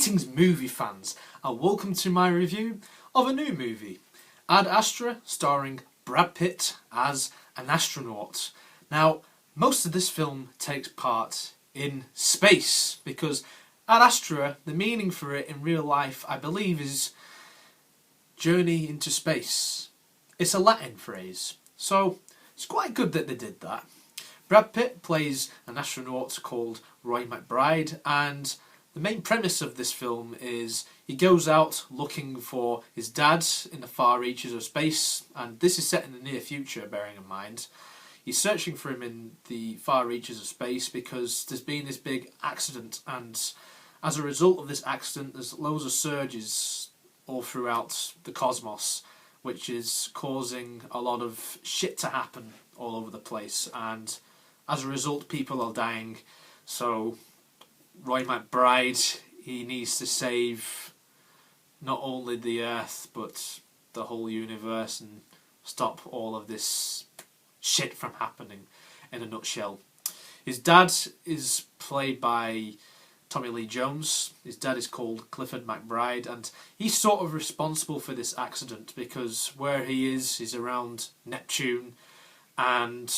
Greetings movie fans, and welcome to my review of a new movie, Ad Astra, starring Brad Pitt as an astronaut. Now, most of this film takes part in space, because Ad Astra, the meaning for it in real life, I believe, is journey into space. It's a Latin phrase, so it's quite good that they did that. Brad Pitt plays an astronaut called Roy McBride, and the main premise of this film is he goes out looking for his dad in the far reaches of space, and this is set in the near future, bearing in mind. He's searching for him in the far reaches of space because there's been this big accident, and as a result of this accident there's loads of surges all throughout the cosmos, which is causing a lot of shit to happen all over the place, and as a result people are dying. So Roy McBride, he needs to save not only the Earth but the whole universe and stop all of this shit from happening, in a nutshell. His dad is played by Tommy Lee Jones. His dad is called Clifford McBride, and he's sort of responsible for this accident because where he is around Neptune, and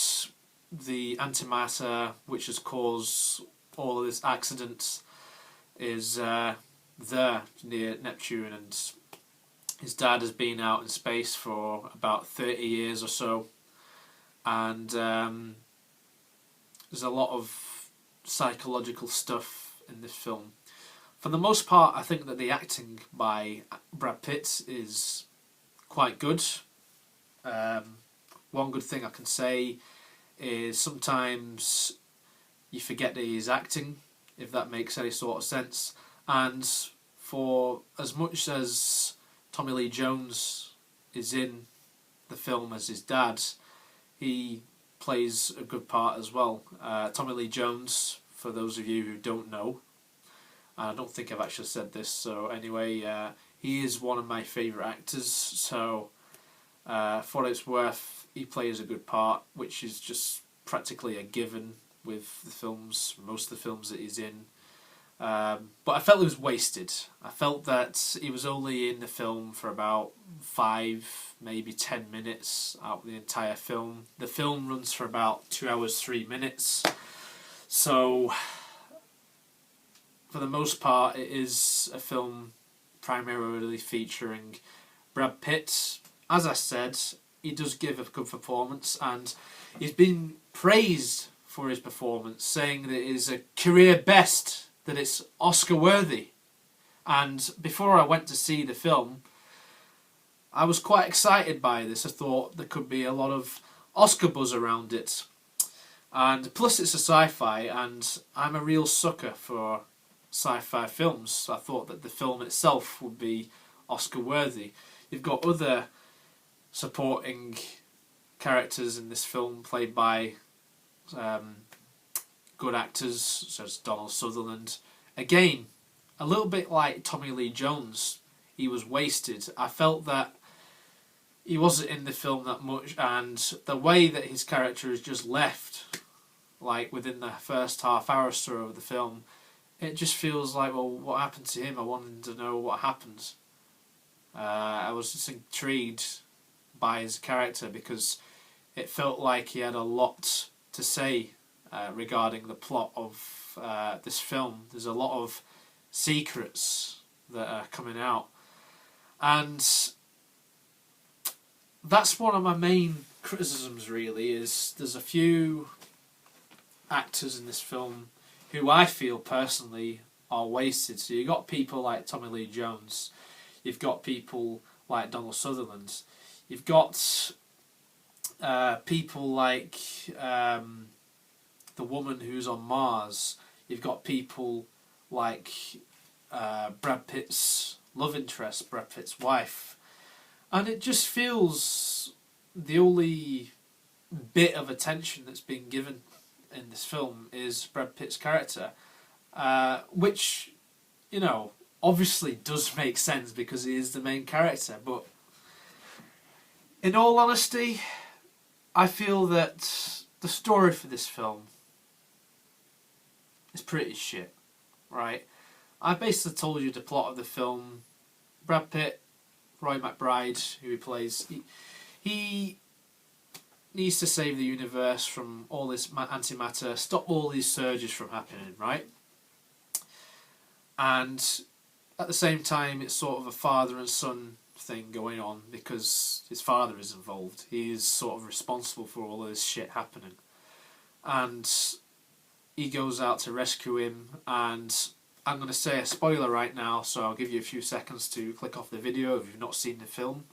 the antimatter which has caused all of this accident is there near Neptune, and his dad has been out in space for about 30 years or so, and there's a lot of psychological stuff in this film. For the most part, I think that the acting by Brad Pitt is quite good. One good thing I can say is sometimes you forget that he's acting, if that makes any sort of sense. And for as much as Tommy Lee Jones is in the film as his dad, he plays a good part as well. Tommy Lee Jones, for those of you who don't know, and I don't think I've actually said this, so anyway, he is one of my favourite actors, so for what it's worth, he plays a good part, which is just practically a given with the films, most of the films that he's in. But I felt it was wasted. I felt that he was only in the film for about 5, maybe 10 minutes out of the entire film. The film runs for about 2 hours 3 minutes, so for the most part it is a film primarily featuring Brad Pitt. As I said, he does give a good performance, and he's been praised for his performance, saying that it is a career best, that it's Oscar worthy. And before I went to see the film, I was quite excited by this. I thought there could be a lot of Oscar buzz around it, and plus it's a sci-fi, and I'm a real sucker for sci-fi films, so I thought that the film itself would be Oscar worthy. You've got other supporting characters in this film played by good actors such as Donald Sutherland. Again, a little bit like Tommy Lee Jones, he was wasted. I felt that he wasn't in the film that much, and the way that his character is just left, like within the first half hour or so of the film, it just feels like, well, what happened to him? I wanted to know what happened. I was just intrigued by his character because it felt like he had a lot to say regarding the plot of this film. There's a lot of secrets that are coming out, and that's one of my main criticisms really, is there's a few actors in this film who I feel personally are wasted. So you've got people like Tommy Lee Jones, you've got people like Donald Sutherland, you've got people like the woman who's on Mars, you've got people like Brad Pitt's love interest, Brad Pitt's wife, and it just feels the only bit of attention that's been given in this film is Brad Pitt's character, which, you know, obviously does make sense because he is the main character, but in all honesty, I feel that the story for this film is pretty shit, right? I basically told you the plot of the film. Brad Pitt, Roy McBride, who he plays, he needs to save the universe from all this antimatter, stop all these surges from happening, right? And at the same time, it's sort of a father and son thing going on because his father is involved. He is sort of responsible for all of this shit happening. And he goes out to rescue him, and I'm going to say a spoiler right now, so I'll give you a few seconds to click off the video if you've not seen the film.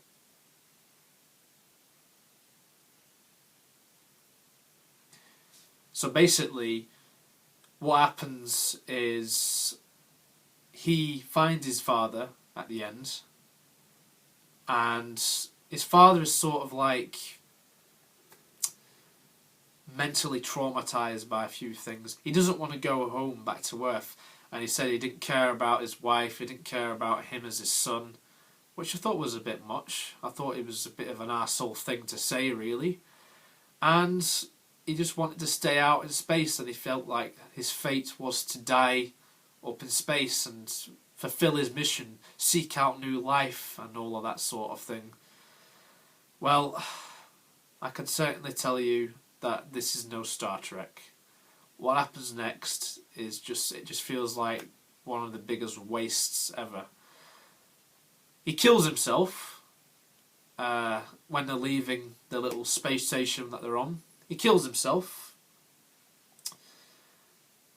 So basically, what happens is he finds his father at the end, and his father is sort of like mentally traumatized by a few things. He doesn't want to go home back to Earth, and he said he didn't care about his wife, he didn't care about him as his son, which I thought was a bit much. I thought it was a bit of an arsehole thing to say, really. And he just wanted to stay out in space, and he felt like his fate was to die up in space and fulfill his mission, seek out new life and all of that sort of thing. Well, I can certainly tell you that this is no Star Trek. What happens next is it just feels like one of the biggest wastes ever. He kills himself when they're leaving the little space station that they're on. He kills himself,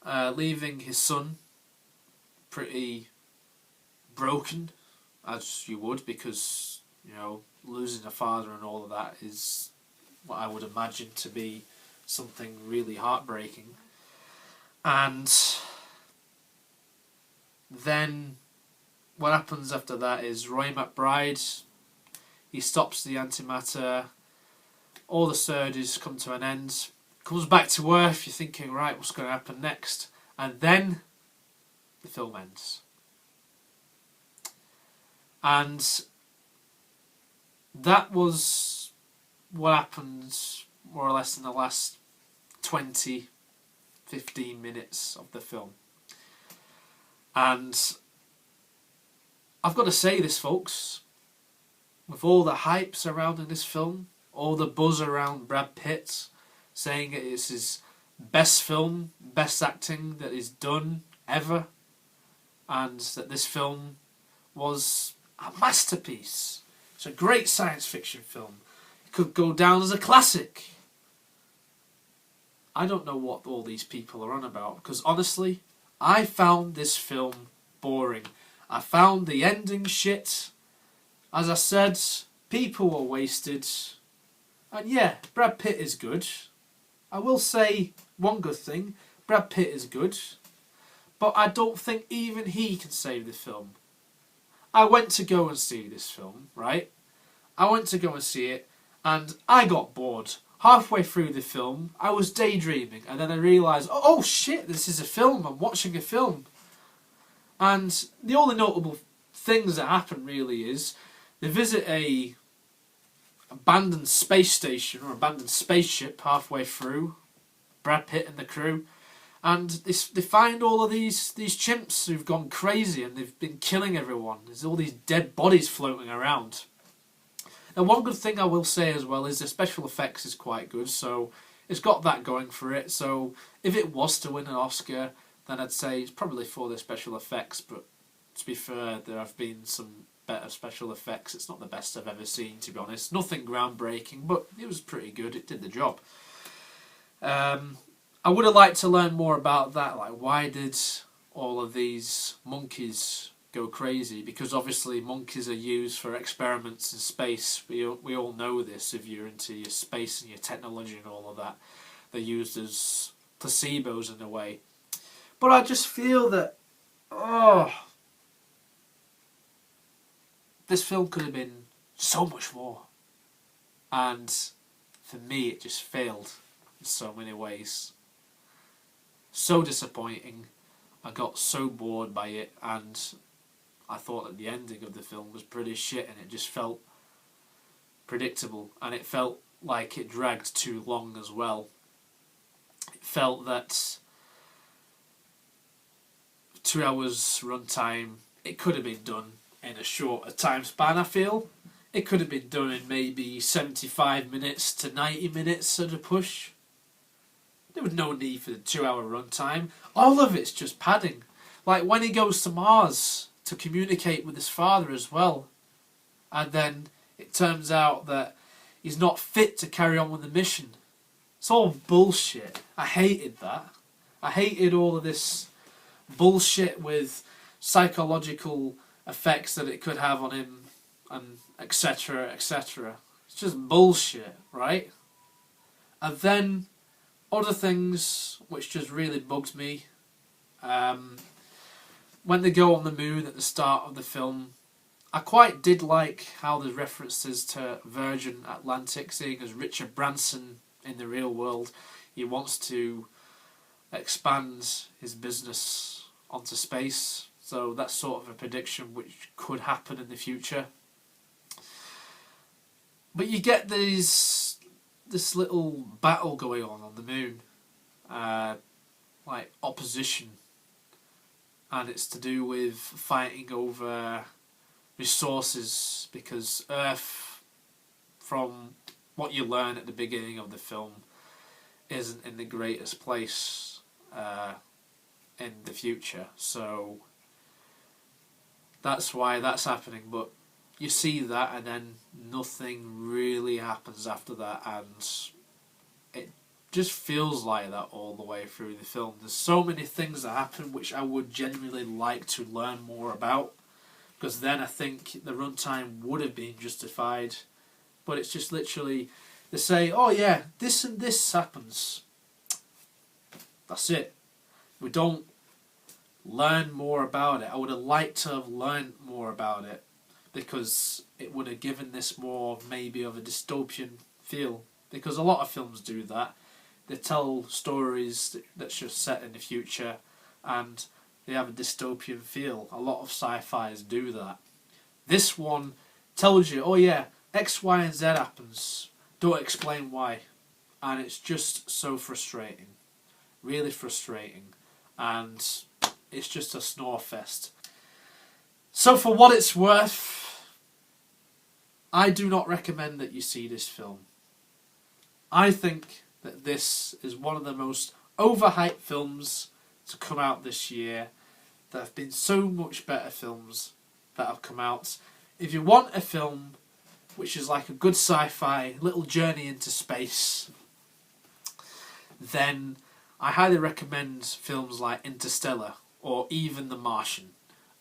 leaving his son pretty broken, as you would, because, you know, losing a father and all of that is what I would imagine to be something really heartbreaking. And then what happens after that is Roy McBride, he stops the antimatter, all the surges come to an end, comes back to Earth, you're thinking, right, what's going to happen next? And then the film ends. And that was what happened more or less in the last 20, 15 minutes of the film. And I've got to say this, folks, with all the hype surrounding this film, all the buzz around Brad Pitt, saying it is his best film, best acting that he's done ever, and that this film was a masterpiece. It's a great science fiction film. It could go down as a classic. I don't know what all these people are on about, because honestly, I found this film boring. I found the ending shit. As I said, people were wasted. And yeah, Brad Pitt is good. I will say one good thing, Brad Pitt is good. But I don't think even he can save the film. I went to go and see this film, right? I went to go and see it, and I got bored. Halfway through the film, I was daydreaming, and then I realised, oh shit, this is a film, I'm watching a film. And the only notable things that happen really is, they visit a abandoned space station, or abandoned spaceship halfway through, Brad Pitt and the crew, and they find all of these chimps who've gone crazy and they've been killing everyone. There's all these dead bodies floating around. Now, one good thing I will say as well is the special effects is quite good, so it's got that going for it. So if it was to win an Oscar, then I'd say it's probably for the special effects, but to be fair, there have been some better special effects. It's not the best I've ever seen, to be honest. Nothing groundbreaking, but it was pretty good. It did the job. I would have liked to learn more about that, like why did all of these monkeys go crazy? Because obviously monkeys are used for experiments in space. We all know this if you're into your space and your technology and all of that. They're used as placebos in a way. But I just feel that, this film could have been so much more. And for me, it just failed in so many ways. So disappointing. I got so bored by it, and I thought that the ending of the film was pretty shit, and it just felt predictable, and it felt like it dragged too long as well. It felt that 2 hours runtime, it could have been done in a shorter time span, I feel. It could have been done in maybe 75 minutes to 90 minutes at a push. There was no need for the 2 hour runtime. All of it's just padding. Like when he goes to Mars to communicate with his father as well. And then it turns out that he's not fit to carry on with the mission. It's all bullshit. I hated that. I hated all of this bullshit with psychological effects that it could have on him and etc, etc. It's just bullshit, right? And then other things which just really bugs me, when they go on the moon at the start of the film, I quite did like how there's references to Virgin Atlantic, seeing as Richard Branson in the real world, he wants to expand his business onto space. So that's sort of a prediction which could happen in the future. But you get this little battle going on the moon, like opposition, and it's to do with fighting over resources, because Earth, from what you learn at the beginning of the film, isn't in the greatest place in the future. So that's why that's happening. But you see that, and then nothing really happens after that, and it just feels like that all the way through the film. There's so many things that happen which I would genuinely like to learn more about, because then I think the runtime would have been justified. But it's just literally, they say, oh yeah, this and this happens. That's it. We don't learn more about it. I would have liked to have learned more about it, because it would have given this more maybe of a dystopian feel. Because a lot of films do that. They tell stories that's just set in the future and they have a dystopian feel. A lot of sci-fis do that. This one tells you, oh yeah, X, Y and Z happens. Don't explain why. And it's just so frustrating. Really frustrating. And it's just a snore fest. So for what it's worth, I do not recommend that you see this film. I think that this is one of the most overhyped films to come out this year. There have been so much better films that have come out. If you want a film which is like a good sci-fi little journey into space, then I highly recommend films like Interstellar or even The Martian.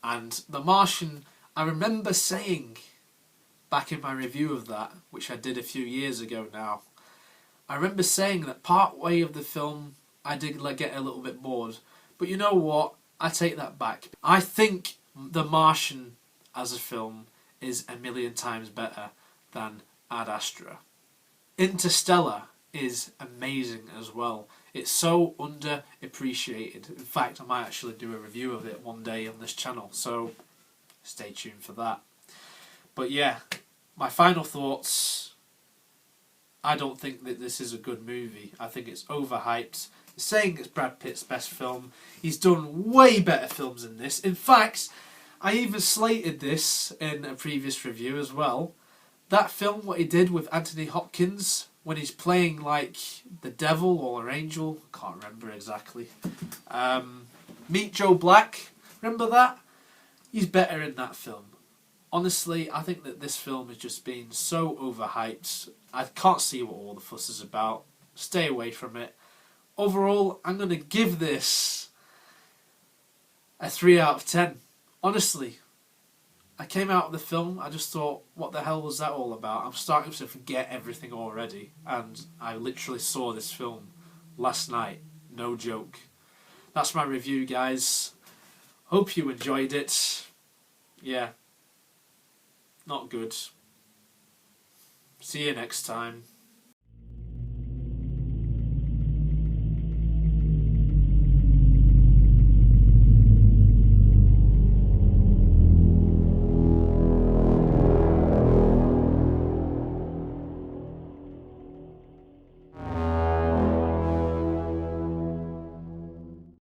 And The Martian, I remember saying back in my review of that, which I did a few years ago now, I remember saying that part way of the film I did get a little bit bored. But you know what? I take that back. I think The Martian as a film is a million times better than Ad Astra. Interstellar is amazing as well. It's so underappreciated. In fact, I might actually do a review of it one day on this channel, so stay tuned for that. But yeah, my final thoughts, I don't think that this is a good movie. I think it's overhyped. Saying it's Brad Pitt's best film. He's done way better films than this. In fact, I even slated this in a previous review as well. That film, what he did with Anthony Hopkins, when he's playing like the devil or an angel, I can't remember exactly. Meet Joe Black, remember that? He's better in that film. Honestly, I think that this film has just been so overhyped. I can't see what all the fuss is about. Stay away from it. Overall, I'm going to give this a 3 out of 10. Honestly, I came out of the film, I just thought, what the hell was that all about? I'm starting to forget everything already. And I literally saw this film last night. No joke. That's my review, guys. Hope you enjoyed it. Yeah. Not good. See you next time.